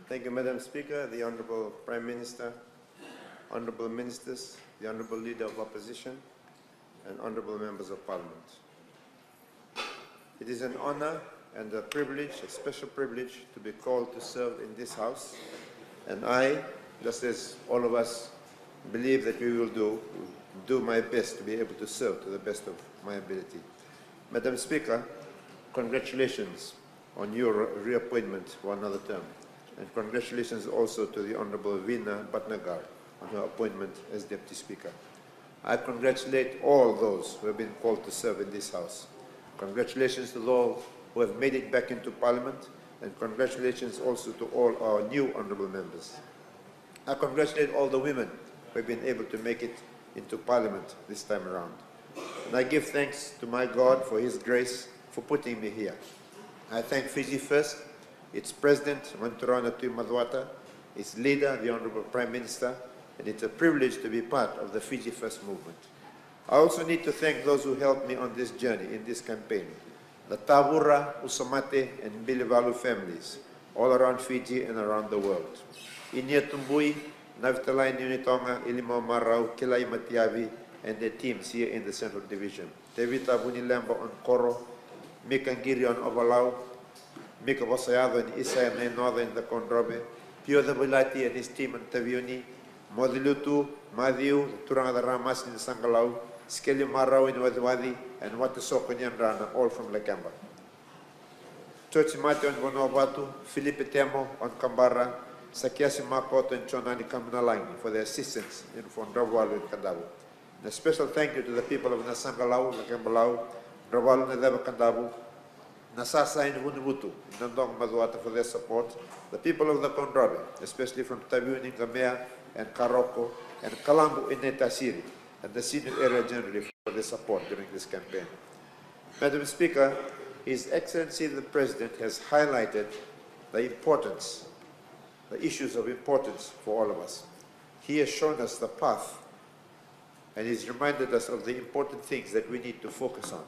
Thank you, Madam Speaker, the Honorable Prime Minister, Honorable Ministers, the Honorable Leader of Opposition, and Honorable Members of Parliament. It is an honor and a privilege, a special privilege, to be called to serve in this House. And I, just as all of us, believe that we will do my best to be able to serve to the best of my ability. Madam Speaker, congratulations on your reappointment for another term. And congratulations also to the Honorable Veena Bhatnagar on her appointment as Deputy Speaker. I congratulate all those who have been called to serve in this House. Congratulations to all who have made it back into Parliament, and congratulations also to all our new honourable members. I congratulate all the women who have been able to make it into Parliament this time around. And I give thanks to my God for His grace for putting me here. I thank Fiji First, its President, Manturana Tuimadwata, its leader, the Honourable Prime Minister, and it's a privilege to be part of the Fiji First movement. I also need to thank those who helped me on this journey, in this campaign, the Tavura, Usamate, and Bilivalu families, all around Fiji and around the world. Inia Tumbui, Navtalai Nunitonga, Ilimo Marau, Kilai Matiavi, and their teams here in the Central Division. Tevita Bunilemba on Koro, Mikangiri on Ovalau, Mika Wasayado and Isa and Northern in the Kondrobe, Pio the Bulati and his team in Taviuni, Modilutu, Madhiu, Turanga Ramas in Sangalau, Skeli Marau in Wadwadi, and Watasoko Nyandrana, all from Lakamba. Chochi Mate on Bonobatu, Filipe Temo on Kambara, Sakiasi Makoto and Chonani Kaminalangi for their assistance in Fondrawalu and Kandavu. And a special thank you to the people of Nasangalau, Lakambalau, Dravalu Nadeva Kandavu, Nasasa and Wunubutu, Nandong Mazuata for their support, the people of the Kondrobe, especially from Tabiuni, Gamea, and Karoko, and Kalambu in Netasiri, and the senior area generally for their support during this campaign. Madam Speaker, His Excellency the President has highlighted the importance, the issues of importance for all of us. He has shown us the path, and he's reminded us of the important things that we need to focus on.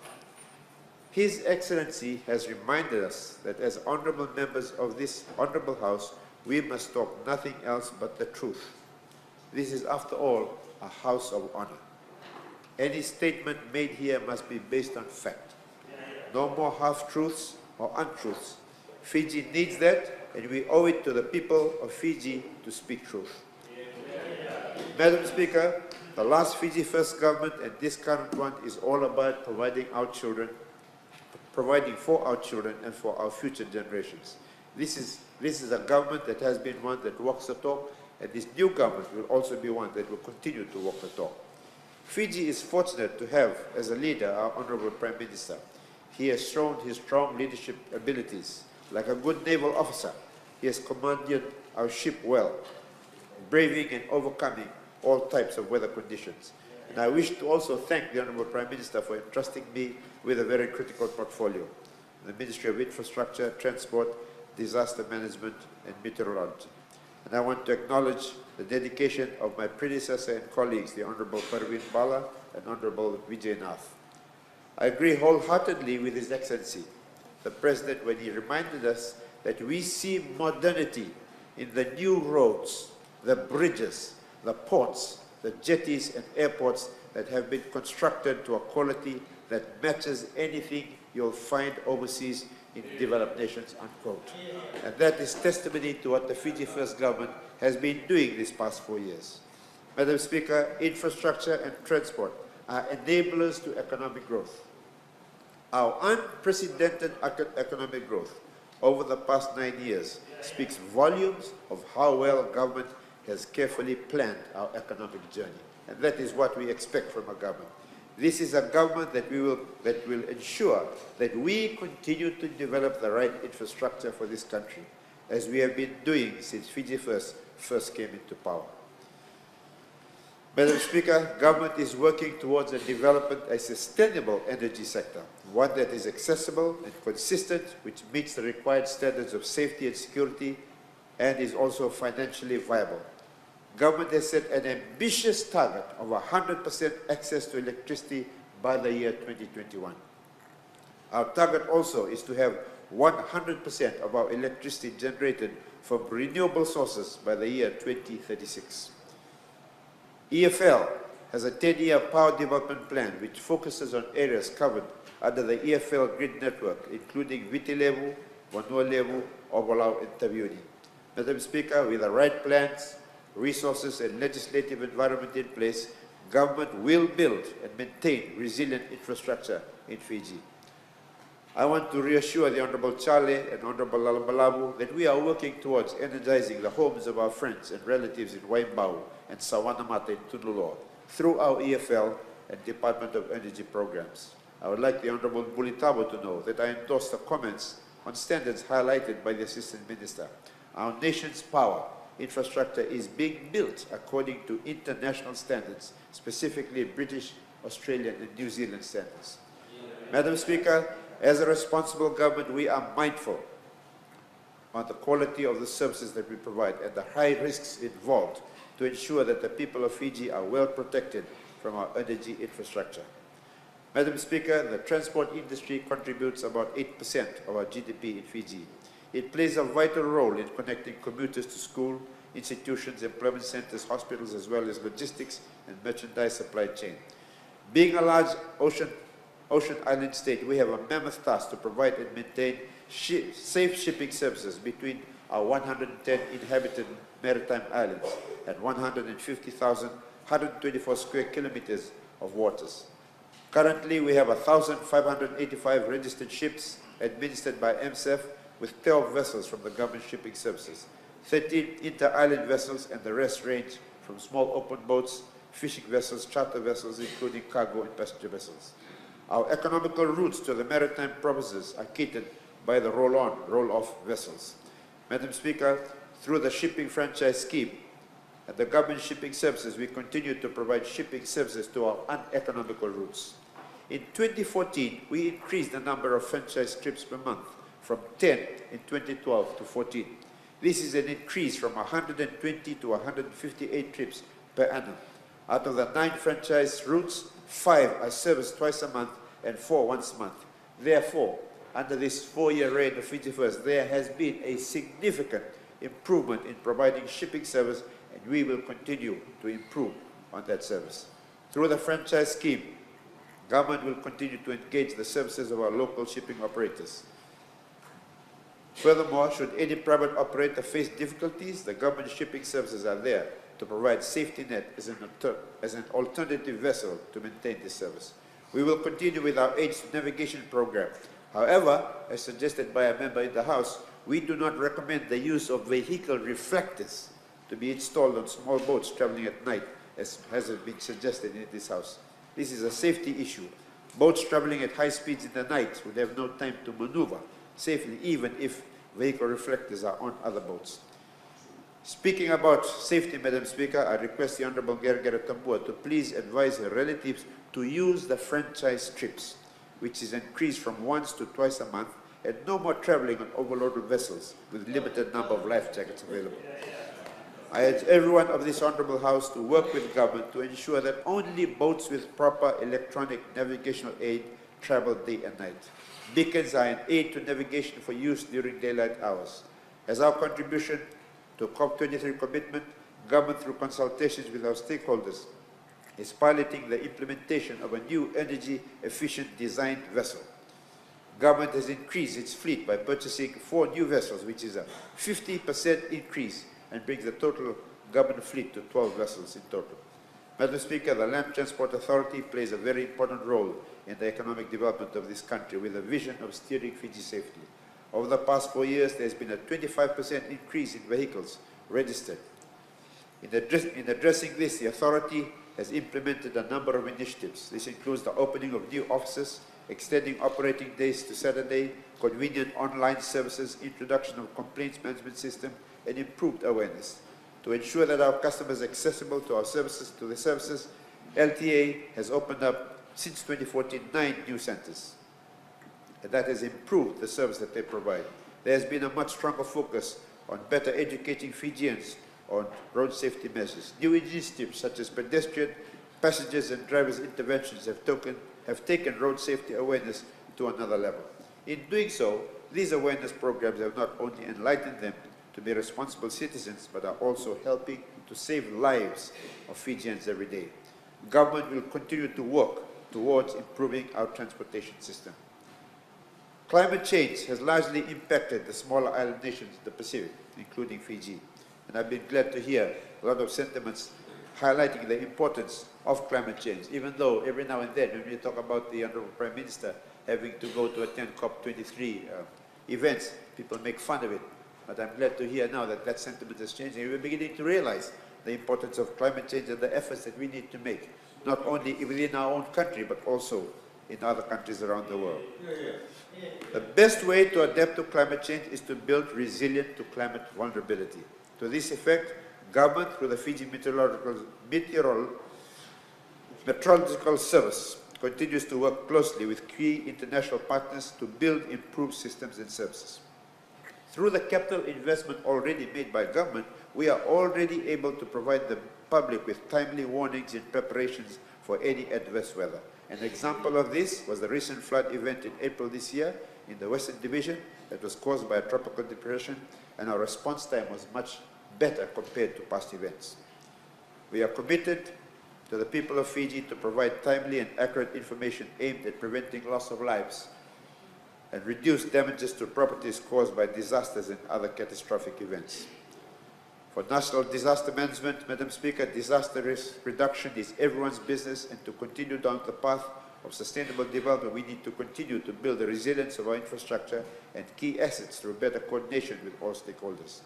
His Excellency has reminded us that as honourable members of this honourable House, we must talk nothing else but the truth. This is, after all, a house of honour. Any statement made here must be based on fact. No more half-truths or untruths. Fiji needs that, and we owe it to the people of Fiji to speak truth. Madam Speaker, the last Fiji First government and this current one is all about providing for our children and for our future generations. This is a government that has been one that walks the talk, and this new government will also be one that will continue to walk the talk. Fiji is fortunate to have, as a leader, our Honourable Prime Minister. He has shown his strong leadership abilities. Like a good naval officer, he has commanded our ship well, braving and overcoming all types of weather conditions. And I wish to also thank the Honourable Prime Minister for entrusting me with a very critical portfolio, the Ministry of Infrastructure, Transport, Disaster Management, and Meteorology. And I want to acknowledge the dedication of my predecessor and colleagues, the Honourable Parveen Bala and Honourable Vijay Nath. I agree wholeheartedly with His Excellency, the President, when he reminded us that we see modernity in the new roads, the bridges, the ports, the jetties and airports that have been constructed to a quality that matches anything you'll find overseas in developed nations, unquote. And that is testimony to what the Fiji First government has been doing these past 4 years. Madam Speaker, infrastructure and transport are enablers to economic growth. Our unprecedented economic growth over the past 9 years speaks volumes of how well government has carefully planned our economic journey. And that is what we expect from a government. This is a government that will ensure that we continue to develop the right infrastructure for this country, as we have been doing since Fiji first came into power. Madam Speaker, government is working towards the development of a sustainable energy sector, one that is accessible and consistent, which meets the required standards of safety and security, and is also financially viable. Government has set an ambitious target of 100% access to electricity by the year 2021. Our target also is to have 100% of our electricity generated from renewable sources by the year 2036. EFL has a 10-year power development plan which focuses on areas covered under the EFL grid network, including Viti Levu, Vanua Levu, Ovalau, and Taviuni. Madam Speaker, with the right plans, resources, and legislative environment in place, government will build and maintain resilient infrastructure in Fiji. I want to reassure the Honourable Charlie and Honourable Lalabalabu that we are working towards energizing the homes of our friends and relatives in Waimbau and Sawanamata in Tunuloa through our EFL and Department of Energy programs. I would like the Honourable Bulitabo to know that I endorse the comments on standards highlighted by the Assistant Minister. Our nation's power infrastructure is being built according to international standards, specifically British, Australian, and New Zealand standards. Madam Speaker, as a responsible government, we are mindful on the quality of the services that we provide and the high risks involved to ensure that the people of Fiji are well protected from our energy infrastructure. Madam Speaker, the transport industry contributes about 8% of our GDP in Fiji. It plays a vital role in connecting commuters to school, institutions, employment centers, hospitals, as well as logistics and merchandise supply chain. Being a large ocean island state, we have a mammoth task to provide and maintain safe shipping services between our 110 inhabited maritime islands and 150,124 square kilometers of waters. Currently, we have 1,585 registered ships administered by MSF with 12 vessels from the government shipping services, 13 inter-island vessels, and the rest range from small open boats, fishing vessels, charter vessels, including cargo and passenger vessels. Our economical routes to the maritime provinces are catered by the roll-on, roll-off vessels. Madam Speaker, through the shipping franchise scheme and the government shipping services, we continue to provide shipping services to our uneconomical routes. In 2014, we increased the number of franchise trips per month from 10 in 2012 to 14. This is an increase from 120 to 158 trips per annum. Out of the 9 franchise routes, 5 are serviced twice a month and 4 once a month. Therefore, under this 4-year reign of Fiji First, there has been a significant improvement in providing shipping service, and we will continue to improve on that service. Through the franchise scheme, government will continue to engage the services of our local shipping operators. Furthermore, should any private operator face difficulties, the government shipping services are there to provide safety net as an alternative vessel to maintain this service. We will continue with our Aids to Navigation program. However, as suggested by a member in the House, we do not recommend the use of vehicle reflectors to be installed on small boats traveling at night, as has been suggested in this House. This is a safety issue. Boats traveling at high speeds in the night would have no time to maneuver safely, even if vehicle reflectors are on other boats. Speaking about safety, Madam Speaker, I request the Honourable Gergera Tambua to please advise her relatives to use the franchise trips, which is increased from once to twice a month, and no more travelling on overloaded vessels with limited number of life jackets available. I urge everyone of this Honourable House to work with government to ensure that only boats with proper electronic navigational aid travel day and night. Beacons are an aid to navigation for use during daylight hours. As our contribution to COP23 commitment, government, through consultations with our stakeholders, is piloting the implementation of a new energy-efficient designed vessel. Government has increased its fleet by purchasing 4 new vessels, which is a 50% increase and brings the total government fleet to 12 vessels in total. Madam Speaker, the Land Transport Authority plays a very important role in the economic development of this country with a vision of steering Fiji safely. Over the past 4 years, there has been a 25% increase in vehicles registered. In addressing this, the authority has implemented a number of initiatives. This includes the opening of new offices, extending operating days to Saturday, convenient online services, introduction of complaints management system, and improved awareness. To ensure that our customers are accessible to our services, LTA has opened up since 2014 9 new centers. And that has improved the service that they provide. There has been a much stronger focus on better educating Fijians on road safety measures. New initiatives such as pedestrian, passengers and drivers interventions have taken road safety awareness to another level. In doing so, these awareness programs have not only enlightened them to be responsible citizens, but are also helping to save lives of Fijians every day. Government will continue to work towards improving our transportation system. Climate change has largely impacted the smaller island nations in the Pacific, including Fiji. And I've been glad to hear a lot of sentiments highlighting the importance of climate change, even though every now and then when we talk about the Honorable Prime Minister having to go to attend COP23 events, people make fun of it. But I'm glad to hear now that that sentiment is changing. We're beginning to realize the importance of climate change and the efforts that we need to make, not only within our own country, but also in other countries around the world. The best way to adapt to climate change is to build resilient to climate vulnerability. To this effect, government, through the Fiji Meteorological Service, continues to work closely with key international partners to build improved systems and services. Through the capital investment already made by government, we are already able to provide the public with timely warnings and preparations for any adverse weather. An example of this was the recent flood event in April this year in the Western Division that was caused by a tropical depression, and our response time was much better compared to past events. We are committed to the people of Fiji to provide timely and accurate information aimed at preventing loss of lives and reduce damages to properties caused by disasters and other catastrophic events. For national disaster management, Madam Speaker, disaster risk reduction is everyone's business, and to continue down the path of sustainable development, we need to continue to build the resilience of our infrastructure and key assets through better coordination with all stakeholders.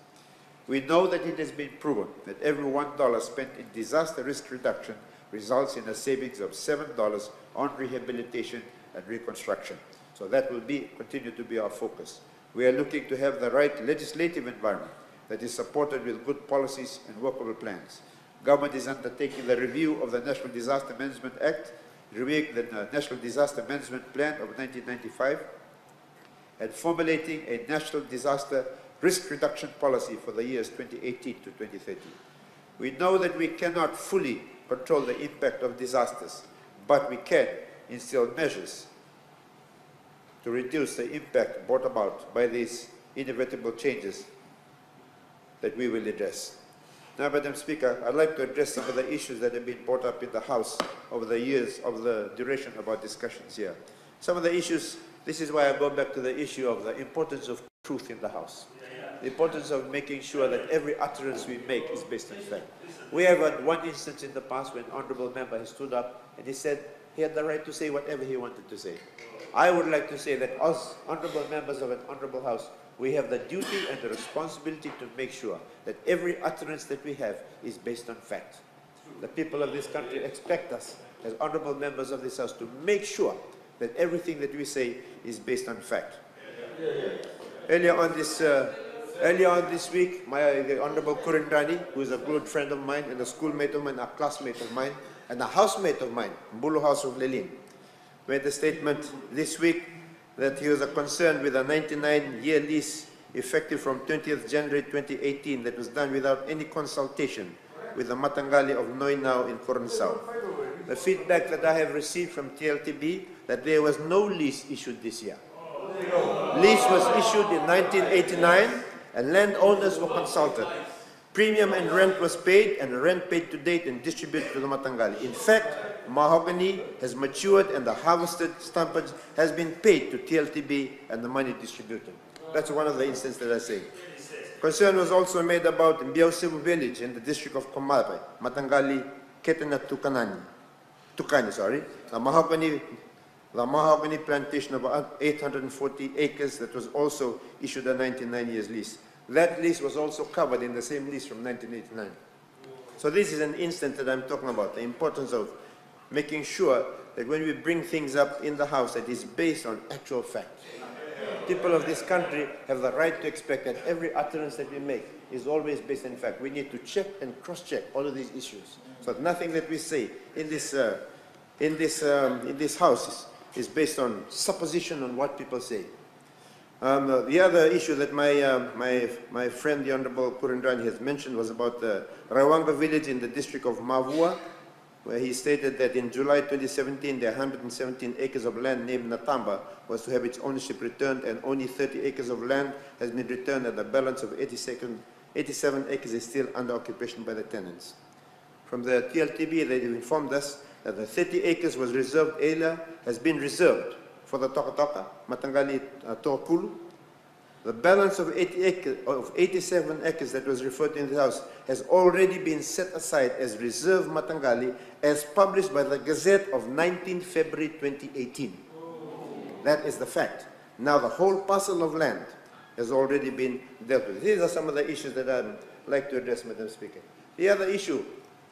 We know that it has been proven that every $1 spent in disaster risk reduction results in a savings of $7 on rehabilitation and reconstruction. So that will continue to be our focus. We are looking to have the right legislative environment that is supported with good policies and workable plans. Government is undertaking the review of the National Disaster Management Act, reviewing the National Disaster Management Plan of 1995, and formulating a National Disaster Risk Reduction Policy for the years 2018 to 2030. We know that we cannot fully control the impact of disasters, but we can instill measures to reduce the impact brought about by these inevitable changes that we will address. Now, Madam Speaker, I'd like to address some of the issues that have been brought up in the House over the years of the duration of our discussions here. Some of the issues, this is why I go back to the issue of the importance of truth in the House. The importance of making sure that every utterance we make is based on fact. We have had one instance in the past when an honourable member has stood up and he said he had the right to say whatever he wanted to say. I would like to say that as honourable members of an honourable House, we have the duty and the responsibility to make sure that every utterance that we have is based on fact. The people of this country expect us, as honourable members of this House, to make sure that everything that we say is based on fact. Earlier on this week, the Honourable Kurindrani, who is a good friend of mine and a schoolmate of mine, a classmate of mine, and a housemate of mine, Mbulu House of Lelin, made a statement this week that he was concerned with a 99-year lease effective from 20th January 2018 that was done without any consultation with the Matangali of Noinau in Cornsau. The feedback that I have received from TLTB that there was no lease issued this year. Lease was issued in 1989 and landowners were consulted. Premium and rent was paid, and rent paid to date and distributed to the Matangali. In fact, mahogany has matured and the harvested stumpage has been paid to TLTB and the money distributed. That's one of the instances that I say. Concern was also made about Mbiausibu village in the district of Komare, Matangali, Ketena Tukani, the mahogany plantation of 840 acres that was also issued a 99 years lease. That lease was also covered in the same lease from 1989. So this is an instance that I'm talking about, the importance of making sure that when we bring things up in the House, that is based on actual fact. People of this country have the right to expect that every utterance that we make is always based on fact. We need to check and cross-check all of these issues, so that nothing that we say in this House is based on supposition on what people say. The other issue that my friend, the Honourable Kurindrani, has mentioned was about the Rawanga village in the district of Mavua, where he stated that in July 2017, the 117 acres of land named Natamba was to have its ownership returned, and only 30 acres of land has been returned, and the balance of 87 acres is still under occupation by the tenants. From the TLTB, they informed us that the 30 acres was reserved earlier, has been reserved for the Toka Matangali Tohopulu. The balance of 87 acres that was referred to in the House has already been set aside as Reserve Matangali as published by the Gazette of 19 February 2018. That is the fact. Now the whole parcel of land has already been dealt with. These are some of the issues that I'd like to address, Madam Speaker. The other issue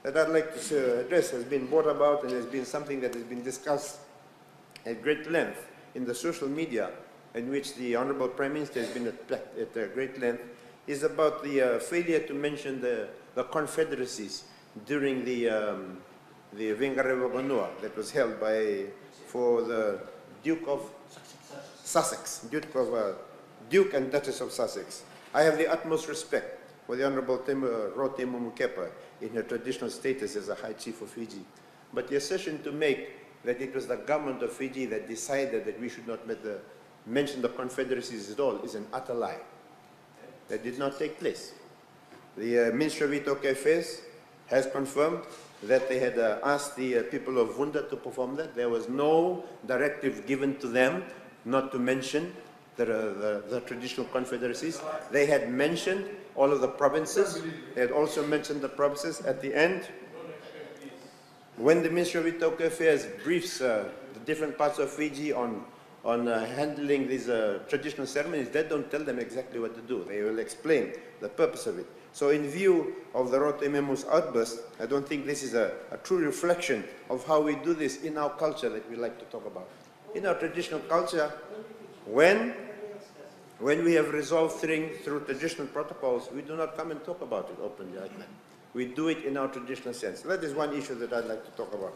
that I'd like to address has been brought about and has been something that has been discussed at great length in the social media, in which the Honorable Prime Minister has been at great length, is about the failure to mention the confederacies during the Vengarewa Banua that was held for the Duke of Sussex, Duke and Duchess of Sussex. I have the utmost respect for the Honorable Rote Mumukepa in her traditional status as a High Chief of Fiji. But the assertion to make that it was the government of Fiji that decided that we should not mention the confederacies at all is an utter lie. That did not take place. The Ministry of Itoke Affairs has confirmed that they had asked the people of Vunda to perform that. There was no directive given to them not to mention the traditional confederacies. They had mentioned all of the provinces. They had also mentioned the provinces at the end. When the Ministry of Itoke Affairs briefs the different parts of Fiji on handling these traditional ceremonies, they don't tell them exactly what to do. They will explain the purpose of it. So in view of the Rote Memu's outburst, I don't think this is a true reflection of how we do this in our culture that we like to talk about. In our traditional culture, when we have resolved things through traditional protocols, we do not come and talk about it openly like that. We do it in our traditional sense. That is one issue that I'd like to talk about.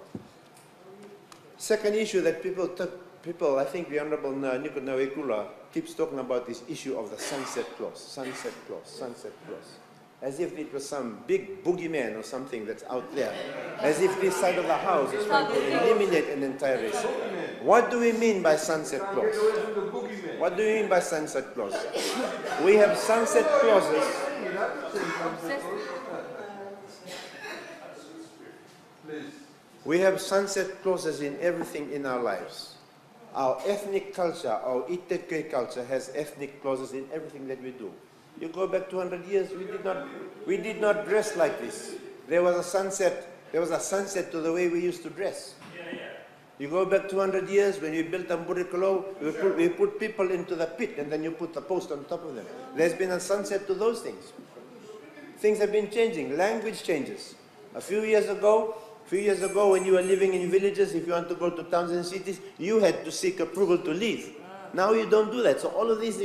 Second issue that people, I think the Honorable Niko Nawekula keeps talking about this issue of the sunset clause, sunset clause, sunset clause. As if it was some big boogeyman or something that's out there. As if this side of the house is trying to eliminate an entire race. What do we mean by sunset clause? What do we mean by sunset clause? We have sunset clauses. We have sunset clauses in everything in our lives. Our ethnic culture, our Iteke culture has ethnic clauses in everything that we do. You go back 200 years, we did not dress like this. There was a sunset to the way we used to dress. You go back 200 years, when we built Amburikolo, we put people into the pit and then you put the post on top of them. There's been a sunset to those things. Things have been changing, language changes. A few years ago, when you were living in villages, if you want to go to towns and cities, you had to seek approval to leave. Now you don't do that. So all of these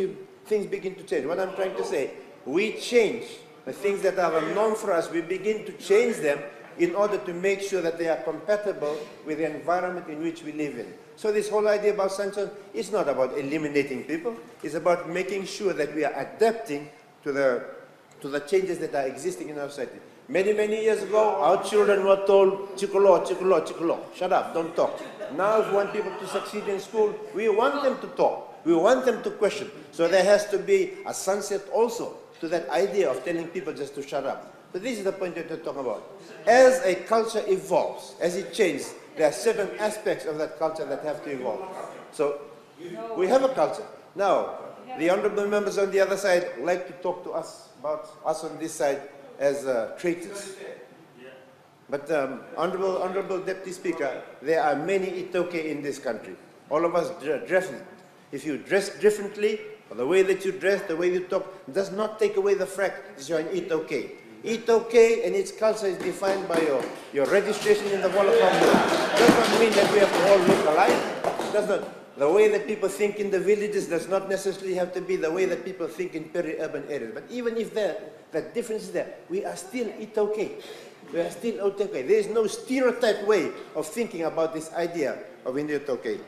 things begin to change. What I'm trying to say, we change the things that are a norm for us. We begin to change them in order to make sure that they are compatible with the environment in which we live in. So this whole idea about sunshine is not about eliminating people. It's about making sure that we are adapting to the changes that are existing in our society. Many, many years ago, our children were told, chikolo, chikolo, chikolo. Shut up, don't talk. Now if we want people to succeed in school, we want them to talk. We want them to question. So there has to be a sunset also to that idea of telling people just to shut up. But this is the point that we're talking about. As a culture evolves, as it changes, there are certain aspects of that culture that have to evolve. So we have a culture. Now, the honorable members on the other side like to talk to us about us on this side as traitors. But Honorable Deputy Speaker, there are many Itoke in this country. All of us dress. If you dress differently, or the way that you dress, the way you talk, does not take away the fact that you're an Itoke. Itoke and its culture is defined by your registration in the Walla Council. Does not mean that we have to all look alike. Does not. The way that people think in the villages does not necessarily have to be the way that people think in peri-urban areas. But even if that difference is there, we are still Itoke. We are still Itoke. There is no stereotyped way of thinking about this idea of Itoke.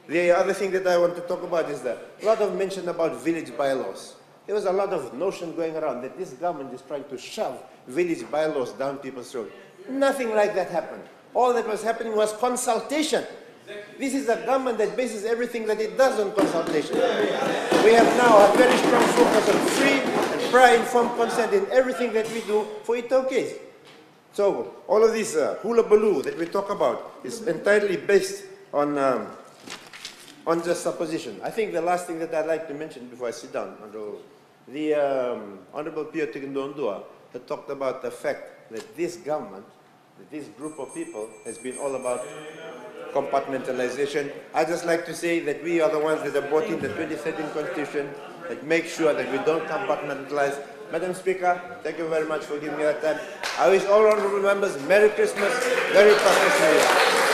The other thing that I want to talk about is that a lot of mention about village bylaws. There was a lot of notion going around that this government is trying to shove village bylaws down people's throats. Nothing like that happened. All that was happening was consultation. This is a government that bases everything that it does on consultation. We have now a very strong focus on free and prior informed consent in everything that we do for Ito case. So all of this hula baloo that we talk about is entirely based on just supposition. I think the last thing that I'd like to mention before I sit down, the Honorable Pio Tigundondua had talked about the fact that this government, that this group of people has been all about compartmentalization. I'd just like to say that we are the ones that have brought in the 2013 Constitution that make sure that we don't compartmentalize. Madam Speaker, thank you very much for giving me that time. I wish all honorable members Merry Christmas, Merry Prosperous New Year.